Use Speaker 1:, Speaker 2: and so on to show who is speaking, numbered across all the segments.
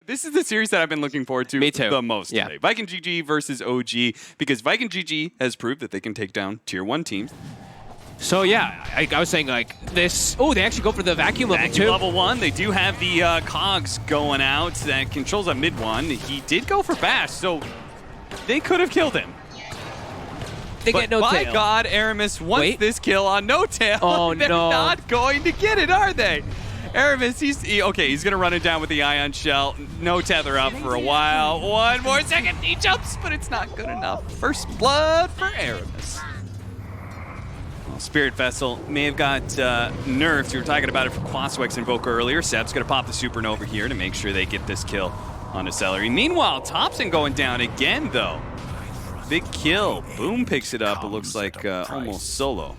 Speaker 1: This is the series that I've been looking forward to the most today. Viking GG versus OG, because Viking GG has proved that they can take down tier 1 teams.
Speaker 2: So yeah, I was saying like this. Oh, they actually go for the vacuum level 2.
Speaker 1: Level 1. They do have the cogs going out that controls a mid one. He did go for Bash, so they could have killed him.
Speaker 2: They get no
Speaker 1: by
Speaker 2: tail.
Speaker 1: God, Aramis wants this kill on no tail.
Speaker 2: Oh,
Speaker 1: They're not going to get it, are they? Aramis, he's going to run it down with the Ion Shell. No tether up for a while. One more second. He jumps, but it's not good enough. First blood for Aramis. Well, Spirit Vessel may have got nerfed. We were talking about it for Quaswex Invoker earlier. Seb's going to pop the Supernova here to make sure they get this kill on a Celery. Meanwhile, Thompson going down again, though. Big kill. Boom picks it up. It looks like almost solo.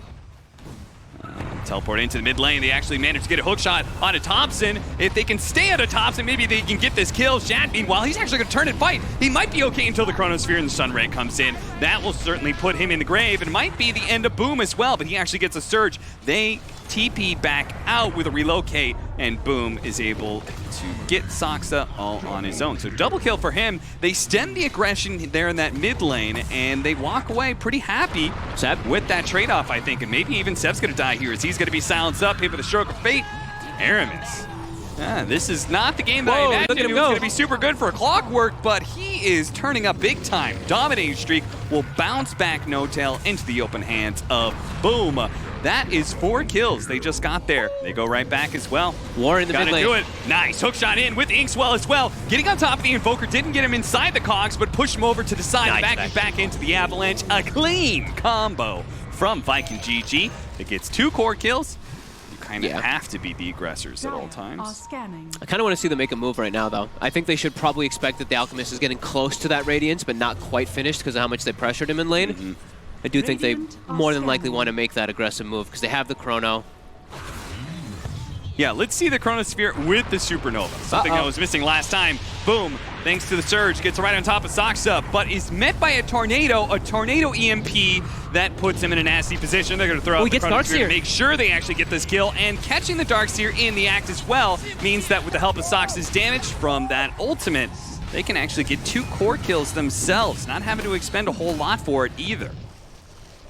Speaker 1: Teleport into the mid lane. They actually managed to get a hook shot onto Thompson. If they can stay onto Thompson, maybe they can get this kill. Shad, meanwhile, he's actually going to turn and fight. He might be okay until the Chronosphere and the Sunray comes in. That will certainly put him in the grave. It might be the end of Boom as well, but he actually gets a surge. They TP back out with a relocate, and Boom is able to get Saksa all on his own. So double kill for him. They stem the aggression there in that mid lane, and they walk away pretty happy with that trade-off, I think. And maybe even Seb's going to die here as he's going to be silenced up, hit with a stroke of fate. Aramis. This is not the game that I imagined it was going to be super good for Clockwork, but he is turning up big time. Dominating streak will bounce back No Tail into the open hands of Boom. That is 4 kills they just got there. They go right back as well.
Speaker 2: War in the mid lane.
Speaker 1: Gotta do it. Nice hook shot in with Inkswell as well. Getting on top of the Invoker didn't get him inside the cogs, but pushed him over to the side, back into the Avalanche. A clean combo from Viking GG that gets 2 core kills. You kind of have to be the aggressors at all times.
Speaker 2: I kind of want to see them make a move right now, though. I think they should probably expect that the Alchemist is getting close to that Radiance, but not quite finished because of how much they pressured him in lane. I do think they more than likely want to make that aggressive move because they have the Chrono.
Speaker 1: Yeah, let's see the Chronosphere with the Supernova. Something that was missing last time. Boom, thanks to the surge, gets right on top of Saksa, but is met by a Tornado EMP that puts him in a nasty position. They're going to throw out the Chronosphere to make sure they actually get this kill, and catching the Darkseer in the act as well means that with the help of Saksa's damage from that ultimate, they can actually get 2 core kills themselves, not having to expend a whole lot for it either.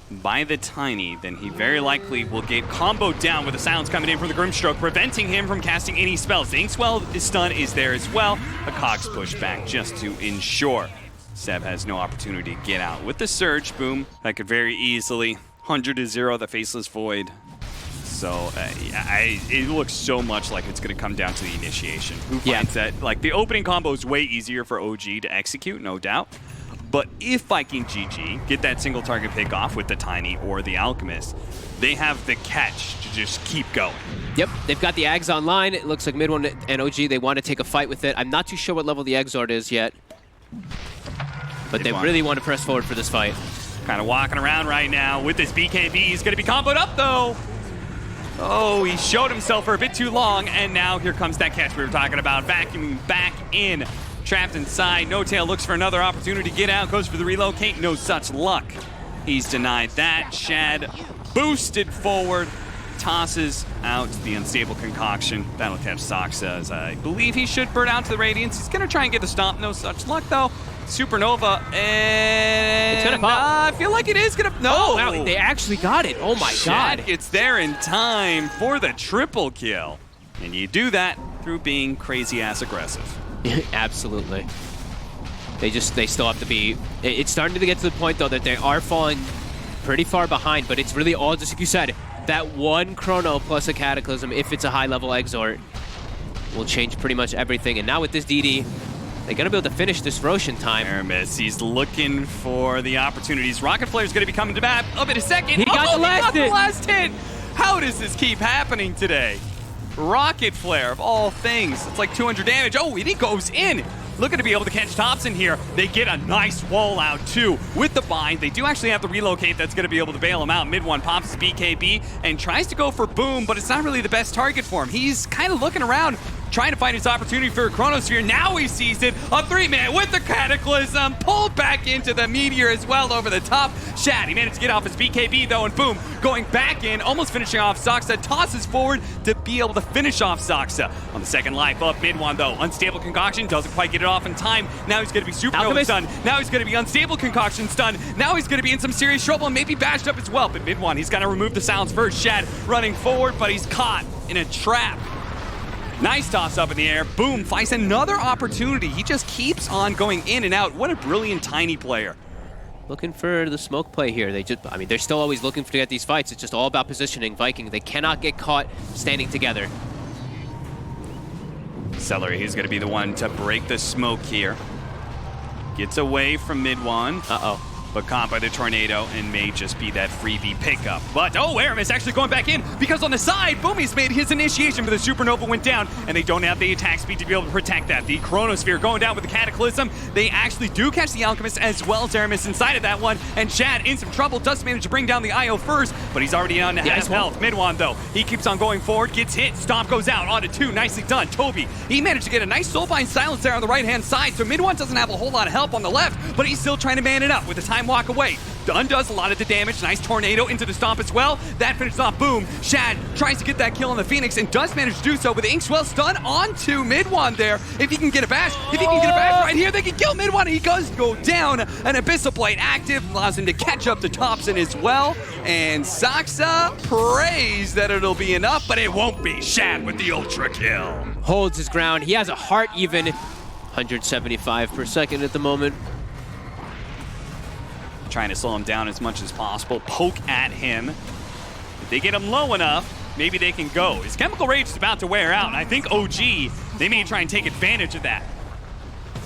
Speaker 1: By the Tiny, then he very likely will get comboed down with the silence coming in from the Grimstroke, preventing him from casting any spells. The Inkswell stun is there as well. The cogs push back just to ensure Seb has no opportunity to get out. With the Surge, Boom, that could very easily 100-0 the Faceless Void. So it looks so much like it's going to come down to the initiation. Who finds that? Like, the opening combo is way easier for OG to execute, no doubt. But if Viking GG get that single target pick off with the Tiny or the Alchemist, they have the catch to just keep going.
Speaker 2: Yep, they've got the Ags online. It looks like Mid One and OG, they want to take a fight with it. I'm not too sure what level the Exort is yet, but they really want to press forward for this fight.
Speaker 1: Kind of walking around right now with this BKB. He's going to be comboed up, though. Oh, he showed himself for a bit too long, and now here comes that catch we were talking about, vacuuming back in. Trapped inside, No Tail looks for another opportunity to get out, goes for the relocate, no such luck. He's denied that. Shad boosted forward, tosses out the unstable concoction. That'll catch Saksa, as I believe he should burn out to the Radiance. He's gonna try and get the stomp, no such luck though. Supernova, and
Speaker 2: it's gonna pop.
Speaker 1: I feel like it is gonna,
Speaker 2: Oh, wow, they actually got it. Oh my God.
Speaker 1: Shad gets there in time for the triple kill. And you do that through being crazy ass aggressive.
Speaker 2: Absolutely. They still have to be... It's starting to get to the point, though, that they are falling pretty far behind, but it's really all, just like you said, that one Chrono plus a Cataclysm, if it's a high-level Exort, will change pretty much everything. And now with this DD, they're going to be able to finish this Roshan time.
Speaker 1: Aramis, he's looking for the opportunities. Rocket Flare's going to be coming to bat up in a second.
Speaker 2: He got the
Speaker 1: last hit! How does this keep happening today? Rocket Flare, of all things. It's like 200 damage. Oh, and he goes in. Looking to be able to catch Thompson here. They get a nice wall out, too, with the bind. They do actually have the relocate that's going to be able to bail him out. Mid one pops his BKB and tries to go for Boom, but it's not really the best target for him. He's kind of looking around trying to find his opportunity for a Chronosphere. Now he sees it. A 3-man with the Cataclysm. Pulled back into the Meteor as well over the top. Shad, he managed to get off his BKB though, and boom, going back in, almost finishing off Soxa. Tosses forward to be able to finish off Soxa. On the second life up mid one though. Unstable Concoction doesn't quite get it off in time. Now he's going to be Supernova stunned. Now he's going to be Unstable Concoction stunned. Now he's going to be in some serious trouble and maybe bashed up as well. But mid one, he's got to remove the silence first. Shad running forward, but he's caught in a trap. Nice toss up in the air. Boom, finds another opportunity. He just keeps on going in and out. What a brilliant Tiny player.
Speaker 2: Looking for the smoke play here. They're still always looking to get these fights. It's just all about positioning. Viking, they cannot get caught standing together.
Speaker 1: Celery, he's going to be the one to break the smoke here. Gets away from mid one.
Speaker 2: Uh-oh.
Speaker 1: But caught by the Tornado and may just be that freebie pickup. But, oh, Aramis actually going back in because on the side, Boomy's made his initiation, but the Supernova went down, and they don't have the attack speed to be able to protect that. The Chronosphere going down with the Cataclysm. They actually do catch the Alchemist as well as Aramis inside of that one, and Shad in some trouble, does manage to bring down the IO first, but he's already on half health. Midwan, though, he keeps on going forward, gets hit, Stomp goes out, onto 2, nicely done. Toby, he managed to get a nice Soulbind silence there on the right-hand side, so Midwan doesn't have a whole lot of help on the left, but he's still trying to man it up with a time walk away. Undoes a lot of the damage. Nice Tornado into the Stomp as well. That finishes off. Boom. Shad tries to get that kill on the Phoenix and does manage to do so with the Inkswell stun onto Midwan there. If he can get a bash, right here, they can kill Midwan. He does go down. An Abyssal Blade active allows him to catch up to Thompson as well. And Soxa prays that it'll be enough, but it won't be. Shad with the ultra kill.
Speaker 2: Holds his ground. He has a heart even 175 per second at the moment.
Speaker 1: Trying to slow him down as much as possible. Poke at him. If they get him low enough, maybe they can go. His Chemical Rage is about to wear out, and I think OG, they may try and take advantage of that.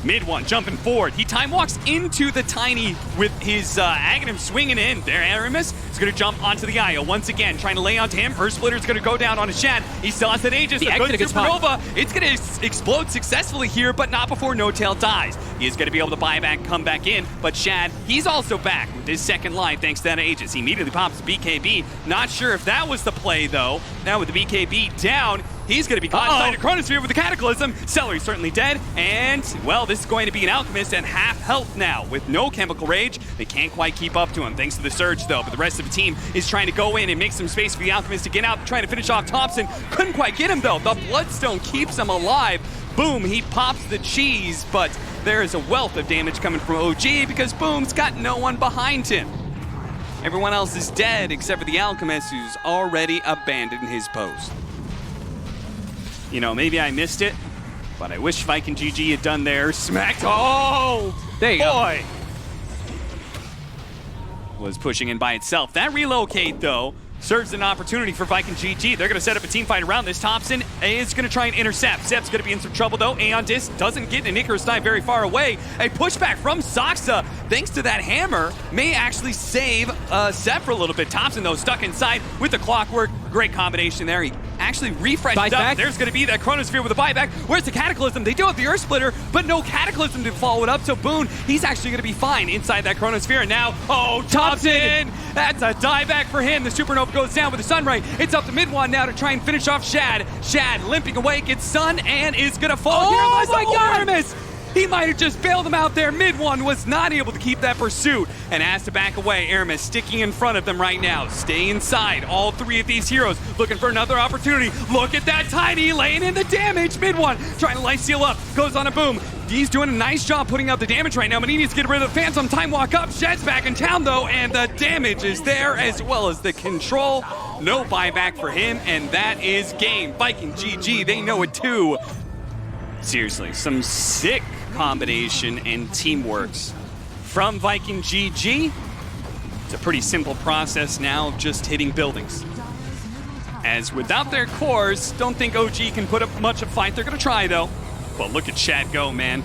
Speaker 1: Mid one, jumping forward. He time walks into the Tiny with his Aghanim swinging in. There, Aramis is going to jump onto the Io once again, trying to lay onto him. Earth Splitter's going to go down on a Shad. He still has that Aegis. The good Supernova. It's going to explode successfully here, but not before No Tail dies. He is going to be able to buy back, come back in, but Shad, he's also back with his second line thanks to that Aegis. He immediately pops the BKB. Not sure if that was the play, though. Now with the BKB down, he's going to be caught inside a Chronosphere with the Cataclysm. Celery's certainly dead. And, well, this is going to be an Alchemist and half health now. With no Chemical Rage, they can't quite keep up to him, thanks to the Surge, though. But the rest of the team is trying to go in and make some space for the Alchemist to get out, trying to finish off Thompson. Couldn't quite get him, though. The Bloodstone keeps him alive. Boom, he pops the cheese, but there is a wealth of damage coming from OG because Boom's got no one behind him. Everyone else is dead except for the Alchemist, who's already abandoned his post. You know, maybe I missed it, but I wish Viking GG had done their smack. Oh,
Speaker 2: there you
Speaker 1: boy. Was pushing in by itself. That relocate, though, serves an opportunity for Viking GG. They're going to set up a team fight around this. Thompson is going to try and intercept. Sep's going to be in some trouble, though. Aeon Disc doesn't get an Icarus Dive very far away. A pushback from Soxa, thanks to that hammer, may actually save Sep for a little bit. Thompson, though, stuck inside with the Clockwork. Great combination there. He actually refreshed up.
Speaker 2: Back.
Speaker 1: There's going to be that Chronosphere with a buyback. Where's the Cataclysm? They do have the Earth Splitter, but no Cataclysm to follow it up. So Boone, he's actually going to be fine inside that Chronosphere. And now, oh, Thompson! That's a dieback for him. The Supernova goes down with the Sunray. It's up to Midwan now to try and finish off Shad. Shad limping away, gets stunned, and is going to fall here.
Speaker 2: Oh my God!
Speaker 1: Aramis! He might have just bailed him out there. Midone was not able to keep that pursuit and has to back away. Aramis sticking in front of them right now. Stay inside. All three of these heroes looking for another opportunity. Look at that Tiny laying in the damage. Midone trying to life steal up. Goes on a Boom. He's doing a nice job putting out the damage right now, but he needs to get rid of the Phantom. Time walk up. Shad's back in town, though, and the damage is there as well as the control. No buyback for him, and that is game. Viking GG, they know it too. Seriously, some sick combination and teamworks from Viking GG. It's a pretty simple process now of just hitting buildings. As without their cores, don't think OG can put up much of a fight. They're gonna try though. But look at Shad go, man.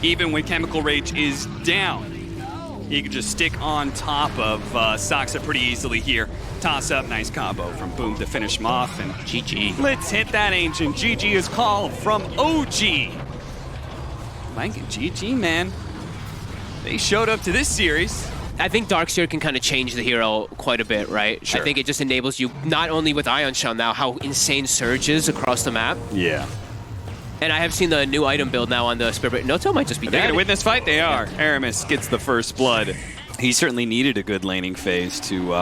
Speaker 1: Even when Chemical Rage is down, he can just stick on top of Soxa pretty easily here. Toss up, nice combo from Boom to finish him off, and
Speaker 2: GG.
Speaker 1: Let's hit that ancient. GG is called from OG. Mike and GG, man. They showed up to this series.
Speaker 2: I think Darkseer can kind of change the hero quite a bit, right?
Speaker 1: Sure.
Speaker 2: I think it just enables you, not only with Ion Shell now, how insane Surge is across the map.
Speaker 1: Yeah.
Speaker 2: And I have seen the new item build now on the Spirit. No-Tail might just be
Speaker 1: Are they
Speaker 2: dead.
Speaker 1: going to win this fight? They are. Aramis gets the first blood. He certainly needed a good laning phase to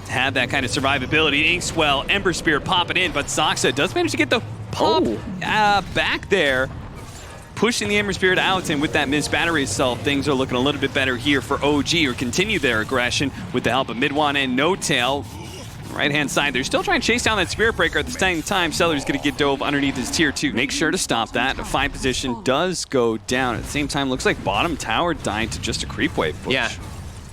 Speaker 1: have that kind of survivability. Inkswell, Ember Spear popping in, but Saksa does manage to get the pop back there, pushing the Ember Spirit out, and with that missed battery itself, things are looking a little bit better here for OG, or continue their aggression with the help of Midwan and No-Tail. Right-hand side, they're still trying to chase down that Spirit Breaker. At the same time, Seller's going to get dove underneath his tier 2. Make sure to stop that. A 5 position does go down. At the same time, looks like bottom tower died to just a creep wave push.
Speaker 2: Yeah.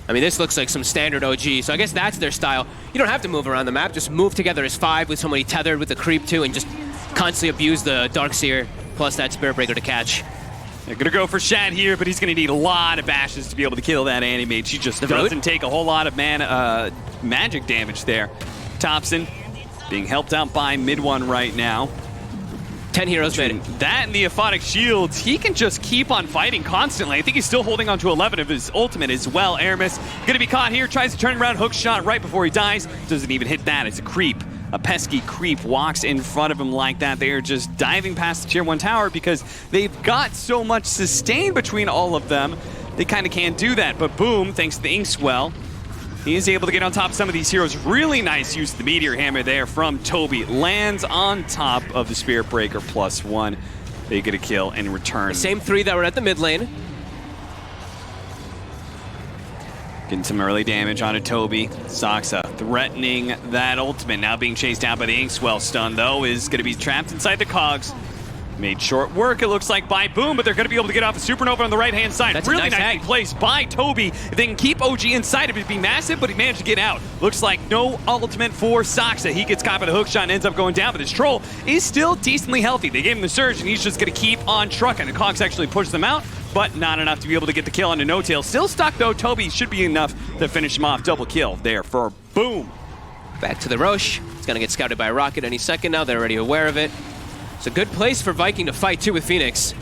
Speaker 2: I mean, this looks like some standard OG, so I guess that's their style. You don't have to move around the map. Just move together as 5 with somebody tethered with the creep too, and just constantly abuse the Darkseer plus that Spirit Breaker to catch.
Speaker 1: They're going to go for Shad here, but he's going to need a lot of bashes to be able to kill that Animate. She just doesn't take a whole lot of magic damage there. Topson being helped out by Midwan right now.
Speaker 2: 10 heroes made.
Speaker 1: That and the Aphotic Shields, he can just keep on fighting constantly. I think he's still holding on to 11 of his ultimate as well. Aramis going to be caught here, tries to turn around, hook shot right before he dies. Doesn't even hit that. It's a creep. A pesky creep walks in front of him like that. They are just diving past the tier 1 tower because they've got so much sustain between all of them. They kind of can't do that. But boom, thanks to the Inkswell, he is able to get on top of some of these heroes. Really nice use of the Meteor Hammer there from Toby. Lands on top of the Spirit Breaker +1. They get a kill in return.
Speaker 2: The same 3 that were at the mid lane.
Speaker 1: Getting some early damage onto Toby. Saksa threatening that ultimate. Now being chased down by the Inkswell. Stun, though, is going to be trapped inside the cogs. Made short work, it looks like, by Boom, but they're going to be able to get off a Supernova on the right-hand side.
Speaker 2: That's
Speaker 1: really
Speaker 2: a nice
Speaker 1: nicely placed by Toby. They can keep OG inside of it. It'd be massive, but he managed to get out. Looks like no ultimate for Saksa. He gets caught by the hookshot and ends up going down, but his troll is still decently healthy. They gave him the surge, and he's just going to keep on trucking. The cogs actually push them out, but not enough to be able to get the kill onto No-Tail. Still stuck, though. Toby should be enough to finish him off. Double kill there for Boom.
Speaker 2: Back to the Roche. It's going to get scouted by a rocket any second now. They're already aware of it. It's a good place for Viking to fight, too, with Phoenix.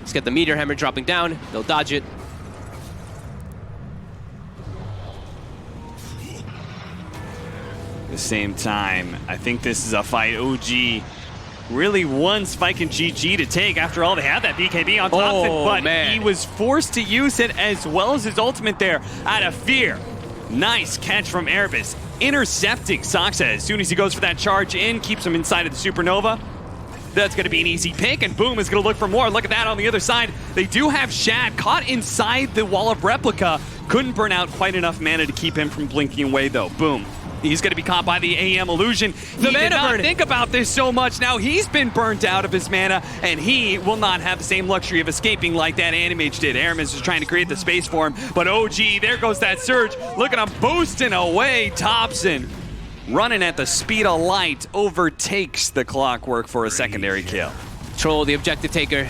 Speaker 2: Let's get the Meteor Hammer dropping down. They'll dodge it.
Speaker 1: At the same time, I think this is a fight OG really wants Viking GG to take. After all, they had that BKB on top of it, but
Speaker 2: man,
Speaker 1: he was forced to use it as well as his ultimate there out of fear. Nice catch from Erebus, intercepting Saksa as soon as he goes for that charge in, keeps him inside of the Supernova. That's going to be an easy pick, and Boom is going to look for more. Look at that on the other side. They do have Shad caught inside the wall of Replica. Couldn't burn out quite enough mana to keep him from blinking away, though. Boom. He's going to be caught by the AM illusion. He did not think about this so much. Now he's been burnt out of his mana, and he will not have the same luxury of escaping like that Animage did. Aramis is trying to create the space for him, but OG, there goes that surge. Look at him boosting away. Topson, running at the speed of light, overtakes the Clockwork for a secondary kill.
Speaker 2: Troll, the objective taker.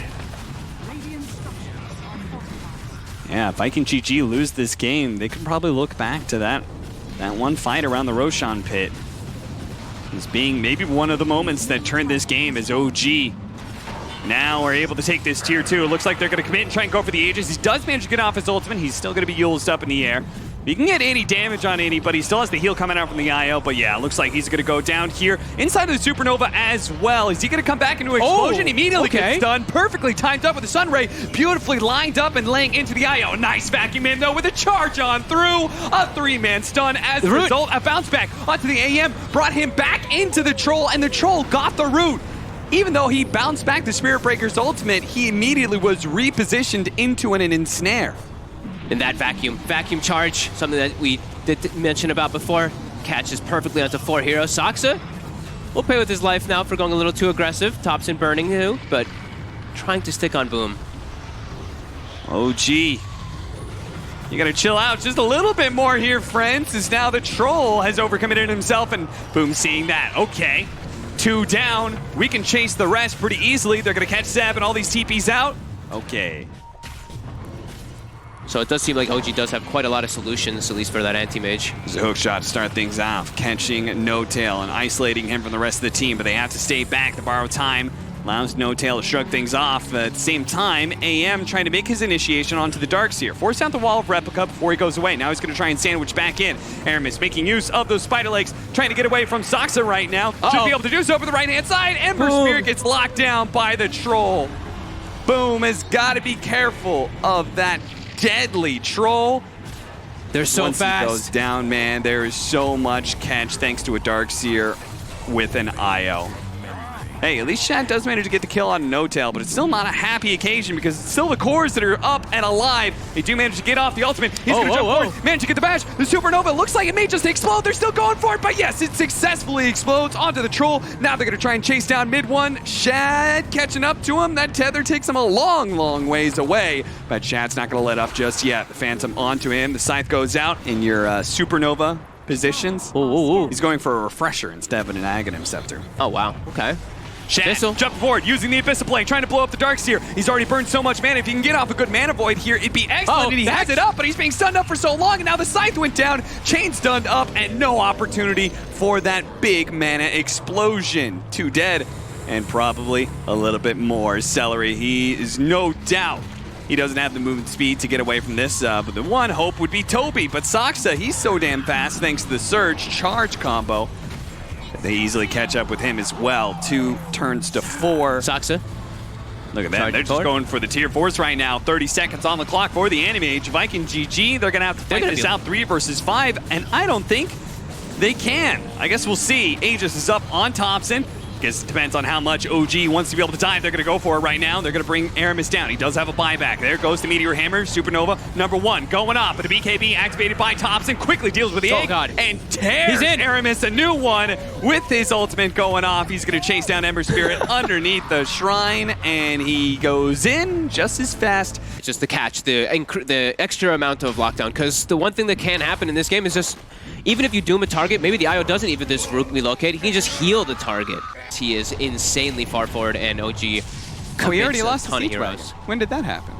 Speaker 1: Yeah, Viking GG lose this game, they can probably look back to that one fight around the Roshan pit as being maybe one of the moments that turned this game, as OG now are able to take this tier 2. It looks like they're going to commit and try and go for the Aegis. He does manage to get off his ultimate. He's still going to be used up in the air. He can get any damage on any, but he still has the heal coming out from the IO. But yeah, it looks like he's going to go down here inside of the Supernova as well. Is he going to come back into explosion? Immediately gets done. Perfectly timed up with the Sunray. Beautifully lined up and laying into the IO. Nice vacuum in, though, with a charge on through. A 3-man stun as a result. A bounce back onto the AM. Brought him back into the Troll, and the Troll got the root. Even though he bounced back the Spirit Breaker's ultimate, he immediately was repositioned into an ensnare.
Speaker 2: And that vacuum charge, something that we did mention about before, catches perfectly onto 4 heroes. Saksa will pay with his life now for going a little too aggressive. Topson burning too, but trying to stick on Boom.
Speaker 1: OG, you gotta chill out just a little bit more here, friends, as now the Troll has overcommitted himself, and Boom seeing that. Okay, 2 down. We can chase the rest pretty easily. They're gonna catch Zab and all these TPs out. Okay.
Speaker 2: So it does seem like OG does have quite a lot of solutions, at least for that anti-mage.
Speaker 1: There's a hook shot to start things off, catching No-Tail and isolating him from the rest of the team, but they have to stay back to borrow time Allows No-Tail to shrug things off. At the same time, AM trying to make his initiation onto the Darkseer. Force out the wall of Replica before he goes away. Now he's going to try and sandwich back in. Aramis making use of those spider legs, trying to get away from Saksa right now. Should be able to do so over the right-hand side. Ember Spirit gets locked down by the Troll. Boom has got to be careful of that deadly Troll.
Speaker 2: They're so
Speaker 1: Once
Speaker 2: fast.
Speaker 1: he goes down, man, there is so much catch thanks to a Darkseer with an IO. Hey, at least Shad does manage to get the kill on No-Tail, but it's still not a happy occasion because it's still the cores that are up and alive. They do manage to get off the ultimate. He's going to jump forward, manage to get the bash. The Supernova looks like it may just explode. They're still going for it, but yes, it successfully explodes onto the Troll. Now they're going to try and chase down mid one. Shad catching up to him. That tether takes him a long, long ways away, but Shad's not going to let up just yet. The Phantom onto him. The Scythe goes out in your Supernova positions. He's going for a Refresher instead of an Aghanim Scepter.
Speaker 2: Oh, wow. Okay.
Speaker 1: Shad jump forward, using the Abyssal Plane, trying to blow up the Darkseer. He's already burned so much mana. If he can get off a good mana void here, it'd be excellent. And he has it up, but he's being stunned up for so long, and now the Scythe went down. Chain stunned up, and no opportunity for that big mana explosion. 2 dead, and probably a little bit more. Celery, he is no doubt. He doesn't have the movement speed to get away from this, but the one hope would be Toby. But Saksa, he's so damn fast thanks to the Surge charge combo. They easily catch up with him as well. 2 turns to 4.
Speaker 2: Saksa.
Speaker 1: Look at that. They're just going for the tier 4s right now. 30 seconds on the clock for the Anti-Mage. Viking GG, they're going to have to fight this out 3 versus 5, and I don't think they can. I guess we'll see. Aegis is up on Thompson. Guess it depends on how much OG wants to be able to dive. They're going to go for it right now. They're going to bring Aramis down. He does have a buyback. There goes the Meteor Hammer. Supernova, #1, going off. But a BKB activated by Thompson. Quickly deals with the egg and tears Aramis a new one with his ultimate going off. He's going to chase down Ember Spirit underneath the shrine, and he goes in just as fast.
Speaker 2: It's just the catch, the extra amount of lockdown. Because the one thing that can happen in this game is just, even if you doom a target, maybe the IO doesn't even this relocate, he can just heal the target. He is insanely far forward, and OG
Speaker 1: he already lost a ton of heroes. When did that happen?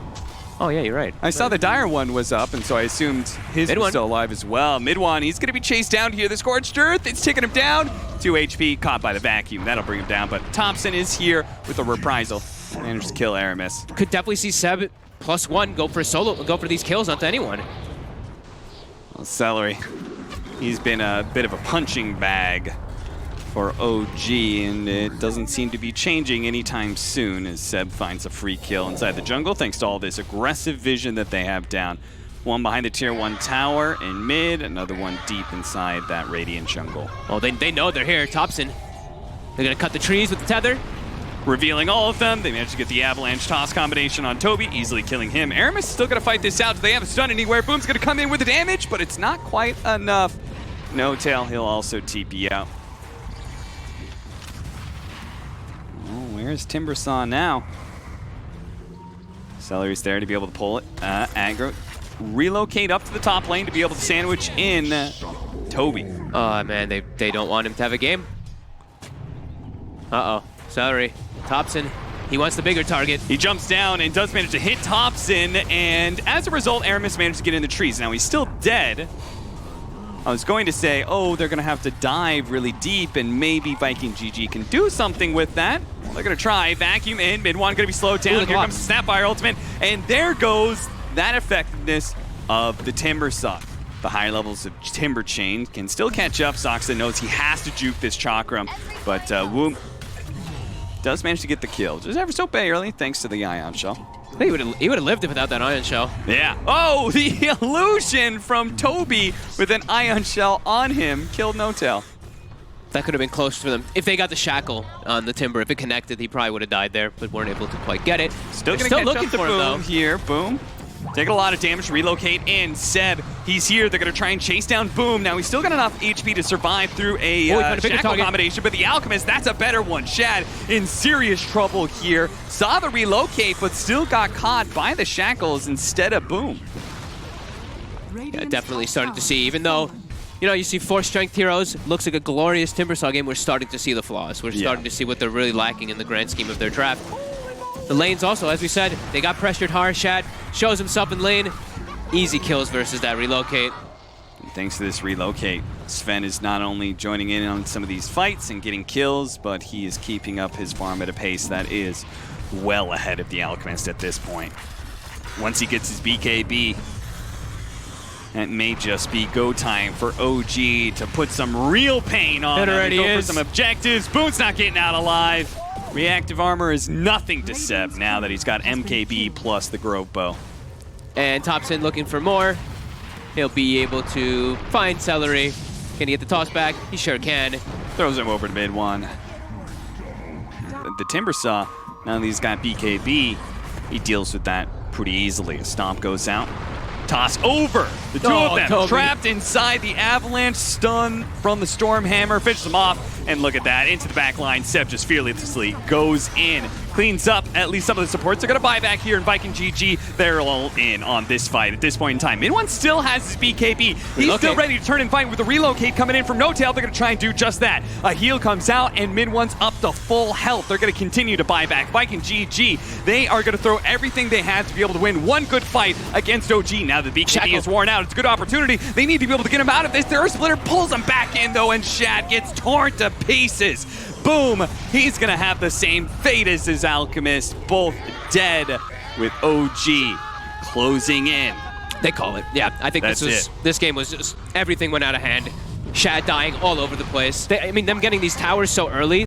Speaker 2: Oh, yeah, you're right.
Speaker 1: I saw the Dire one was up, and so I assumed his was still alive as well. Mid one, he's going to be chased down here. The Scorched Earth, it's taking him down. 2 HP, caught by the vacuum. That'll bring him down, but Thompson is here with a reprisal. Managed to kill Aramis.
Speaker 2: Could definitely see Seb +1 go for a solo, go for these kills onto anyone.
Speaker 1: Well, Celery, he's been a bit of a punching bag for OG, and it doesn't seem to be changing anytime soon as Seb finds a free kill inside the jungle thanks to all this aggressive vision that they have down. One behind the tier 1 tower in mid, another one deep inside that Radiant jungle.
Speaker 2: Well, they know they're here. Thompson, they're going to cut the trees with the tether.
Speaker 1: Revealing all of them, they managed to get the Avalanche Toss combination on Toby, easily killing him. Aramis is still going to fight this out. Do they have a stun anywhere? Boom's going to come in with the damage, but it's not quite enough. No-Tail, he'll also TP out. Where's Timbersaw now? Celery's there to be able to pull it. Aggro. Relocate up to the top lane to be able to sandwich in Toby.
Speaker 2: Oh, man, they don't want him to have a game. Uh-oh. Celery. Thompson. He wants the bigger target.
Speaker 1: He jumps down and does manage to hit Thompson, and as a result, Aramis managed to get in the trees. Now, he's still dead. I was going to say, oh, they're going to have to dive really deep, and maybe Viking GG can do something with that. Well, they're going to try. Vacuum in. Mid one going to be slowed down. Here comes the Snapfire ultimate, and there goes that effectiveness of the Timbersaw. The higher levels of Timber Chain can still catch up. Saksa knows he has to juke this Chakram, but Woom does manage to get the kill. Just ever so barely, thanks to the Ion Shell.
Speaker 2: He would have lived it without that Ion Shell.
Speaker 1: Yeah. Oh, the illusion from Toby with an Ion Shell on him killed No-Tail.
Speaker 2: That could have been close for them. If they got the shackle on the Timber, if it connected, he probably would have died there, but weren't able to quite get it.
Speaker 1: Still going to catch up to Boom here. Boom. Taking a lot of damage, relocate in. Seb, he's here. They're going to try and chase down Boom. Now, he's still got enough HP to survive through a shackle combination, but the Alchemist, that's a better one. Shad in serious trouble here. Saw the relocate, but still got caught by the shackles instead of Boom.
Speaker 2: Yeah, definitely starting to see, even though, you know, you see 4 strength heroes, looks like a glorious Timbersaw game, we're starting to see the flaws. We're starting to see what they're really lacking in the grand scheme of their draft. The lanes also, as we said, they got pressured hard. Shad shows himself in lane. Easy kills versus that relocate.
Speaker 1: And thanks to this relocate, Sven is not only joining in on some of these fights and getting kills, but he is keeping up his farm at a pace that is well ahead of the Alchemist at this point. Once he gets his BKB, it may just be go time for OG to put some real pain on him and go for some objectives. Boone's not getting out alive. Reactive armor is nothing to Seb now that he's got MKB plus the Grove Bow.
Speaker 2: And Topson looking for more. He'll be able to find Celery. Can he get the toss back? He sure can.
Speaker 1: Throws him over to mid one. The Timbersaw, now that he's got BKB, he deals with that pretty easily. A stomp goes out. Toss over. The two of them
Speaker 2: Toby.
Speaker 1: trapped inside the Avalanche. Stun from the Stormhammer. Finishes them off. And look at that. Into the back line. Seb just fearlessly goes in. Cleans up at least some of the supports. They're going to buy back here in Viking GG. They're all in on this fight at this point in time. Mid one still has his BKB. He's still ready to turn and fight with the relocate coming in from No-Tail. They're going to try and do just that. A heal comes out and Mid one's up to full health. They're going to continue to buy back. Viking GG, they are going to throw everything they have to be able to win one good fight against OG. Now that BKB is worn out, it's a good opportunity. They need to be able to get him out of this. The Earth Splitter pulls him back in though, and Shad gets torn to pieces. Boom! He's gonna have the same fate as his Alchemist, both dead, with OG closing in.
Speaker 2: They call it. Yeah, I think this game was just, everything went out of hand. Shad dying all over the place. I mean, them getting these towers so early,